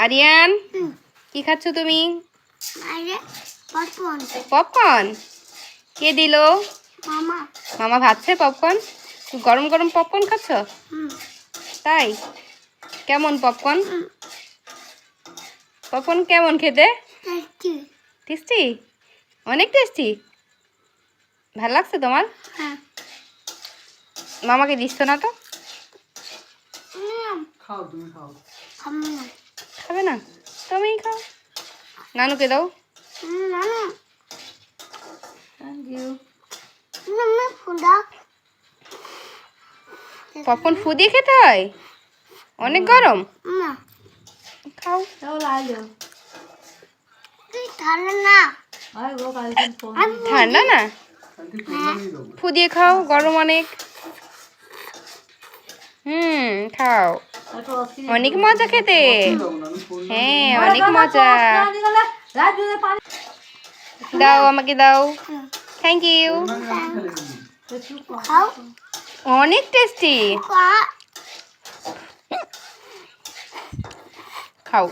আরিয়ান কি খাচ্ছ তুমি? পপকর্ন। কে দিল? মামা ভাজছে পপকর্ন। গরম গরম পপকর্ন খাচ্ছ? তাই? কেমন পপকর্ন? পপকর্ন কেমন খেতে? টেস্টি, অনেক টেস্টি। ভালো লাগছে তোমার? মামাকে দিচ্ছ না তো? খাবে না? তুমিই খাও। নানুকে দাও। পপকর্ন ফু দিয়ে খেতে হয়? অনেক গরম। খাও। ঠান্ডা না, ফু দিয়ে খাও, গরম অনেক। খাও, অনেক মজা খেতে। হ্যাঁ, অনেক মজা। দাও, আমাকে দাও। Thank you. অনেক টেস্টি। খাও।